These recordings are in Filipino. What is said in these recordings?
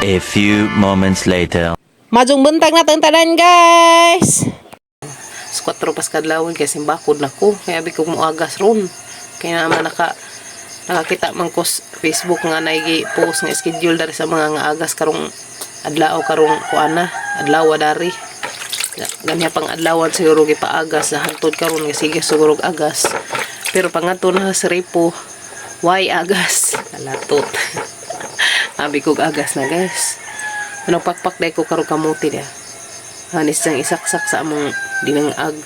A few moments later. Majong buntag na tang tanan, guys. Sa 4 pas kadlawon kasi bakod na ko. Kaya abi ko muagas ron. Kaya naman nakakita man ko Facebook nga nagi-post nga schedule dari sa mga nga agas karong adlaw karong kuana, adlaw dari. Ganyan pang adlawan siguro gipaagas sa hantod karon nga sige siguro agas. Pero pangadto na sa repo, why agas? Kalatot. Abi ko agas na, guys. Ano pakpak dai ko karong kamuti dia. Hanis sang isaksak sa among dinangag.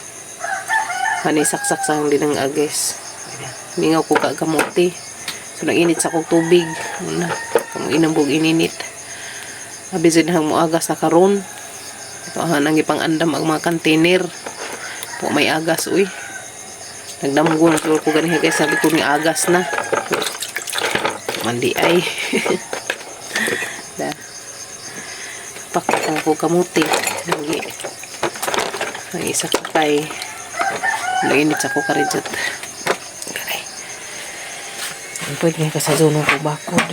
Hanis saksak sa among dinangag, guys. Mingaw ko ka kamuti. So nag-init sa kong tubig. Una, kung inambog ininit. Abi jud hang moagas na karon. Ito nang ipang andam ang mga container. Po may agas uy. Nagdamgo na ko ganiha, guys. Sabi ko ni agas na. Mandi ay. Pakpak ko kamuti. Lagi. May isa kakay. Nainit sa ko karijat. Ganay. Pwede nga kasadunong ko bakod.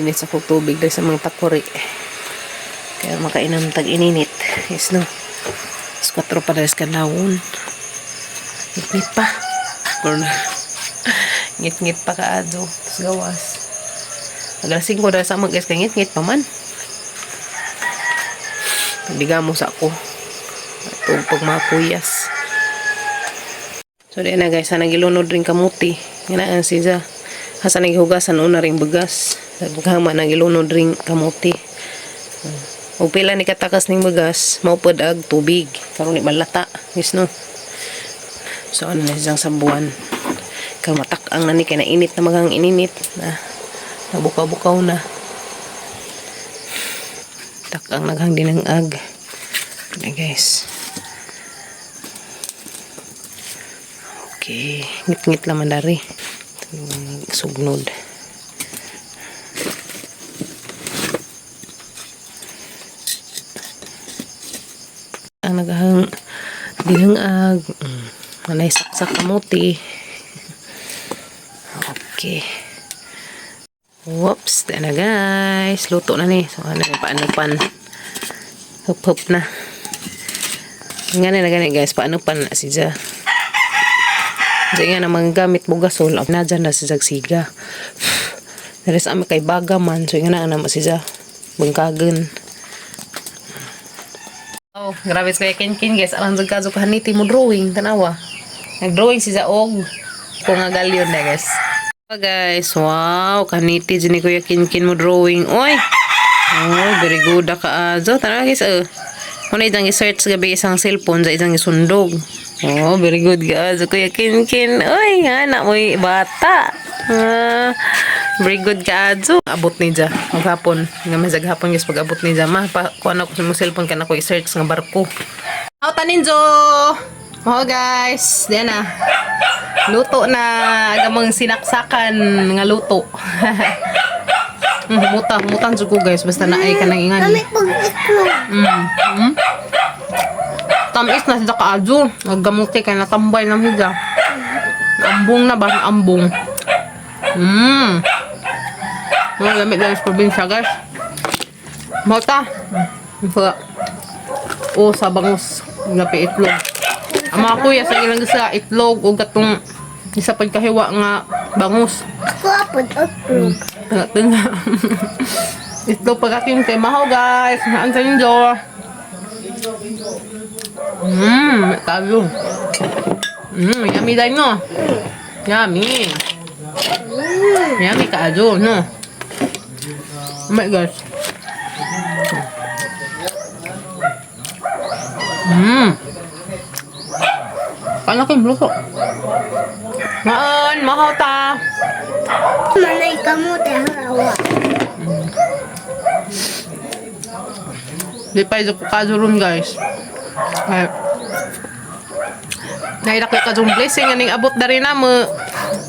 Init sa ko tubig dahil sa mga takuri. Kaya makainom tag-ininit. Yes, no? Mas 4 pa dahil sa kanawon. Ngit-ngit pa. Ngit-ngit pa kaado. Tapos gawas. Naglasing ko dahil sa mga guys, kangit-ngit pa man. Pagbigamo sa ako. Ito pagmakuyas. So, diyan na guys, nagilunod rin kamuti. Ganaan siya. Hasa nagihugasan una rin bagas. Naghama nagilunod rin kamuti. O pila ni katakas ning bagas, maupod ag tubig. Karon ni balata. Yes, no? So, ano na siyang sabuan. Kamatak ang nani kaya nainit na magang ininit. Nabukaw-bukaw na. Takang naghang din ang ag. Okay, guys. Okay. Ngit-ngit laman dari. Sugnod. Ang naghang din ang ag. Manay saksak kamuti. Okay. Whoops, tayo na guys. Luto na ni. So, ano paano pan. Hup-hup na. Nga na gani guys. Paano pan na siya. Kasi nga namang gamit mo gasol. Nadyan na siya siga. Dari sa amin kay baga man. So, nga na naman siya. Bangkagan. Oh, grabe sa kaya kin guys. Alang zagkazo kahaniti mo drawing. Tanawa. Nag-drawing siya og kung nga galyon na guys. Guys, wow, kaniti dyan ni Kuya Kinkin mo drawing. Oy! Oh, very good ka azo. Tara guys, muna itang i-search gabi isang cellphone sa isang isundog. Oh, very good ka azo Kuya Kinkin. Oy, anak mo bata. Very good ka azo. Abot ni dyan, maghapon. Nga mazag hapon guys, pag abot ni dyan. Kuha na ko sa mong cellphone ka na ko i-search nga barko. Oh, taninjo! Oh guys, diyan na. Luto na agamang sinaksakan nga luto. Mutang jud ko guys basta naay ka nang ingan. Tamis na sida kaadyo. Naggamuti kay natambay na higa. Ambong na ba? Ambong. Mga lamit lang sa probinsya guys. Mauta. O sa bangus. Gapi itlog. Ang mga kuya sa ilang sa itlog o gatong isa pagkahiwa nga bangus. Ako apod itlog. Itlog pagkakin kay mahaw guys. Naan sa inyo. Tayo. Yummy dahil no. Yummy. Yummy kaadyo no. Oh my gosh. Paano kayo luto? Maan, mahaw ta. Manay kamuti harawa. Di pa ito kaduron guys. Ay. Nahirak ka yung blessing. Aning abot na rin na mo.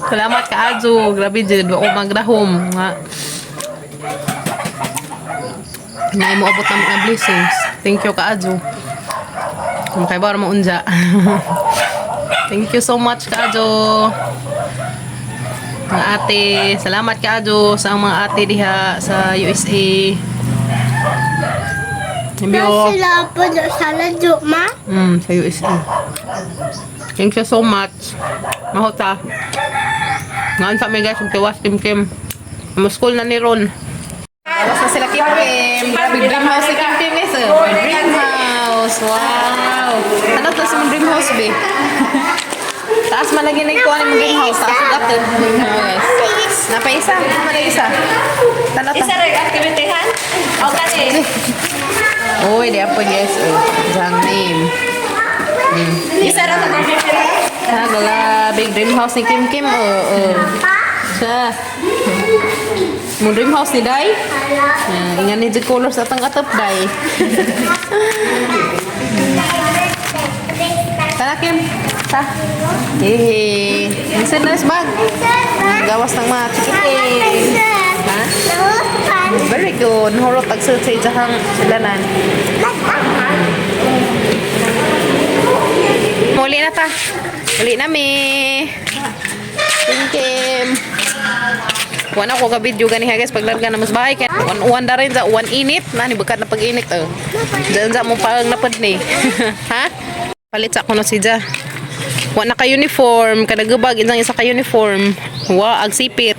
Salamat ka Adzo. Grabe dyan. Ako magrahom. Ngayon mo abot na mga blessings. Thank you ka Adzo. Kung kayo ba maunja. Thank you so much, Kajo. Mga ate, salamat kaadyo sa mga ate diha sa USA. Nabyo. Sila po sa ladyo, ma. Sa USA. Thank you so much. Mahota. Ngayon sa mga guys, magtiwas Kim. School na ni Ron. Tawas na sila Kim. Grabe, dream house si Kim guys. My dream house. Wow. Ano to sa dream house, be? Taas man lagi na ikuha ni dream house. Taas ugat to. Guys. Napaisa. Napaisa. Tanot Isa rin aktivitehan? O gani? Uy, di apa guys. Jang name. Isa rin aktivitehan? Gala big dream house ni Kim. Siya. Mo dream house ni Day. Ingan ni the colors atang atop Day. Tara Kim. Ta. Isa na bag. Gawas ng mga chikiting. Ha? Very good. Horot tagsul sa ijahang silanan. Muli na ta. Muli na mi. Kim. Wana ko ka video gani ha guys paglarga na mas bahay kaya uwan da rin sa uwan init na ni bekat na pag-init Diyan sa mo pag napad ni. Ha? Palit sa kuno si Ja. Wana ka uniform kada gubag insang isa ka uniform. Wa ag sipit.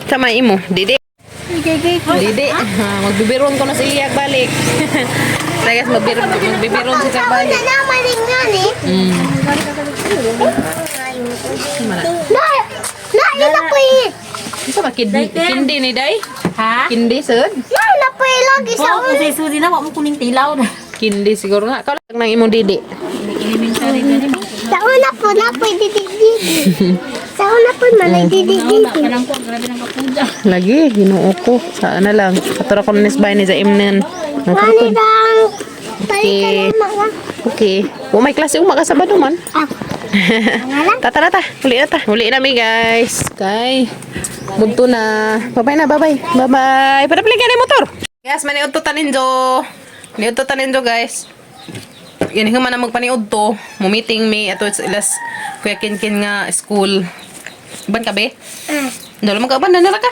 Sama imo, Didi. Didi, magbibiron ko na sa iyag balik. Na guys, magbibiron si Jack balik. Ako na naman nga ni. Na po yun. Isa ba kindi ni Day? Ha? Kindi sud? Na po yun lagi sa Oo, kasi susi na, wak mo kuning tilaw na. Kindi siguro nga. Ikaw lang nang imong Didi. Elementary na rin. Sa una po na po didig-didig. Sa una po manay didig-didig. Kanang po, grabe ng kapuda. Lagi, hinuo ko. Saan na lang. Katura ko na nisbay ni sa imnen. Mani lang. Okay. Balik ka naman. Okay. O may klase umaga sa Sabado man. Ngalan? Tata na ta. Uli na ta. Uli na mi guys. Kay. Bunto na. Bye-bye na. Bye-bye. Bye-bye. Padapalikan yung motor. Guys, maniud to taninjo. Maniud to taninjo guys. Yan human na magpaniud to. Mumiting mi. Ato ilas Kuya Kinkin nga school. Iban ka be? Dalo mag-aban na nara ka.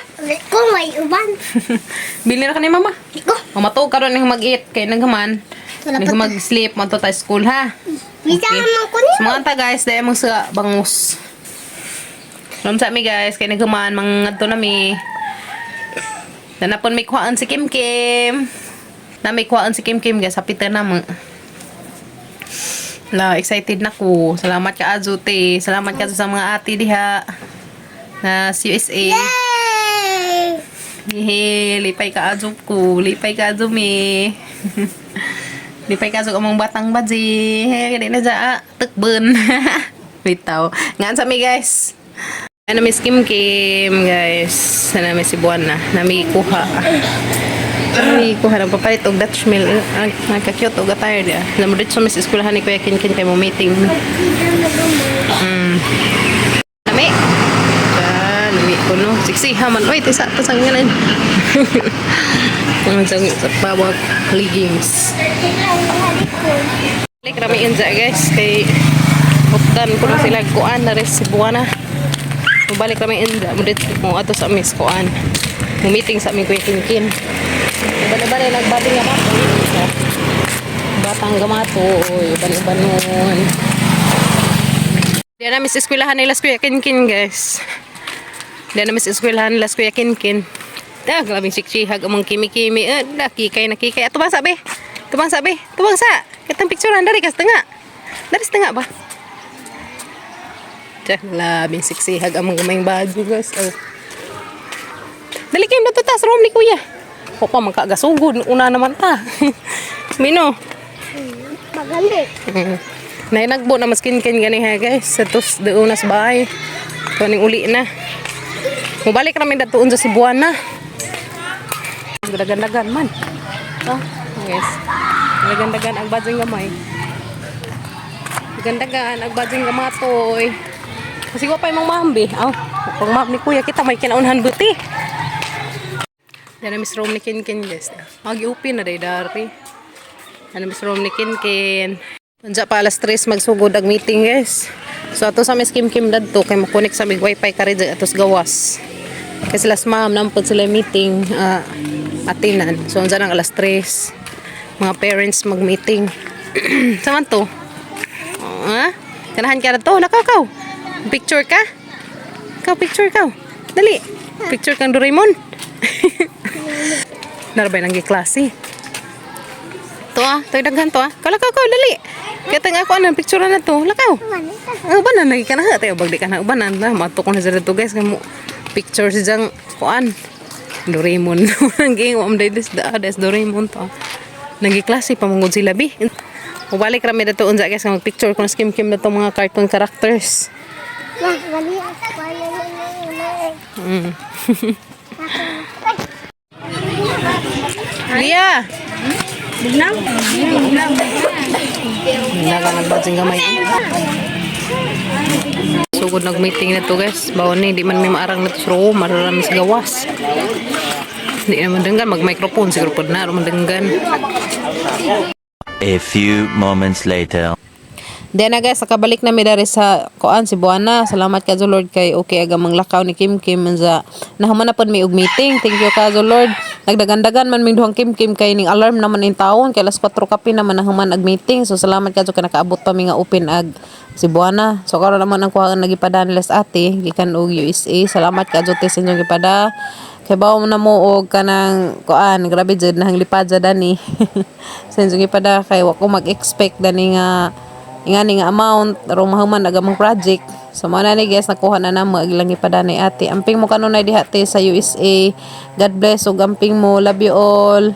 Ko may uban. Bili na ka ni mama. Ko. Mamatog ka ron yung mag-eat. Kaya naghaman. Wala pa Mag-sleep. Mato tayo school ha. Bisa naman ko niya. Sa mga anta guys, dahil mong sa bangus. Alam sa mi guys, kaya nagkaman, mga to na mi. Nanapon may kuhaan si Kim Kim. Na may kuhaan si Kim Kim guys, hapitan na mo. La, excited na ko. Salamat ka Azute. Salamat ka sa mga ate diha. Na sa USA. Yay! Hehe, lipay ka azo ko. Lipay ka azo mi. Lipay ka azo among batang baji. He, kaya na dyan. Tukbun. Bitaw. Ngaan sa mi guys. Ano mi Kim Kim guys. Sana mi si Buwana. Nami kuha. Nami kuha. Nagpapalit og Dutch meal. Nagka-cute og attire dia. Namudit sa mis eskwelahan ni Kuya Kinkin kay mo meeting. Nami. Nami ko no. Siksi haman. Uy, tisa. Tasang ngalan. Sa bawag leggings. Balik rami yun dyan guys. Kay hukdan ko na sila kuan na rin si Buwana. Balik kami in mudit mo ato sa amis kuan. Meeting sa amin Kuya Kinkin. Iba-iba na nagbating nga mato. Batang gamato. Iba-iba nun. Diyan namin sa eskwelahan nila Kuya Kinkin guys. Diyan namin sa eskwelahan nila Kuya Kinkin. Labing siksihag among kimi-kimi. Nakikay. Ato bang sabi? Tubang sa. Katang picturean dari kas tengah. Dari setengah ba? Labing siksihag among gamayng bagyo guys. Oh. Dali kayo na to ta sa room ni Kuya. O pa magkagasugod. Una naman ta. Mino. Magaling. Nainagbo na mas kinkin gani ha guys. Sa tos doon na sa bahay. Kaning uli na. Mubalik namin datuon sa si Buwana. Dagan-dagan man. Oh, guys. Dagan-dagan ang badjing gamay. Dagan-dagan ang badjing gamatoy. Kasi ko pa yung mambi. Aw, pag map ni Kuya kita may kinaunhan buti. Yan na Miss Rome ni Kinkin guys. Magi-upin na day dari. Yan na Miss Rome ni Kinkin. Nandiyan pa alas 3 magsugod ang meeting guys. So ato sa mis kim-kim dadto kay makunik sa mig wifi kare atos gawas. Kasi sila ma'am nampod sila meeting atinan. So unsa nang alas 3 mga parents mag-meeting. Saman to? Ha? Kanahan ka na to? Lakaw. Picture ka? Picture ka. Dali. Picture kang Doraemon. Narabay nang giklase. To to'y daghan to Kalakaw, dali. Kaya tanga ako anong picture na to. Lakaw. Ubanan lagi ka na. Tayo bagdi ka na. Ubanan na. Mato ko na sa dito guys. Kamu picture si Jang kuan. Doraemon. Nanging this Doraemon to. Nanggiklase pa mong sila bi. Ubalik rami dito unsa guys mag picture kung skim-kim na to mga cartoon characters. Gali ako Lia. Bugnaw? Bugnaw. Naga nagbadjing gamay. Sugod nag-meeting na to guys. Bawon ni di man may maarang na to sa room, mararami sa gawas. Di naman denggan mag-microphone siguro pod na man denggan. A few moments later. Then na guys, nakabalik na mi dari sa kuan si Buana. Salamat ka Lord kay okay aga manglakaw ni Kim sa nahuman na pod mi og meeting. Thank you ka Lord. Nagdagan-dagan man ming duhang Kim kay ning alarm naman in taon kay alas 4 kape naman nahuman ag meeting. So salamat ka kay nakaabot pa mi nga open ag si Buana. So karon naman ang kuha nagipada nilas ate gikan og USA. Salamat ka te sa inyong gipada. Kay bawo na mo og kanang kuan grabe jud nang lipad jud ani. Sa inyong gipada kay wa ko mag-expect dani nga ingani nga amount aron mahuman agamang project. So mo na ni guys nakuha na namo ilang ipada ni ate. Amping mo kanunay diha te sa USA. God bless ug amping mo. Love you all.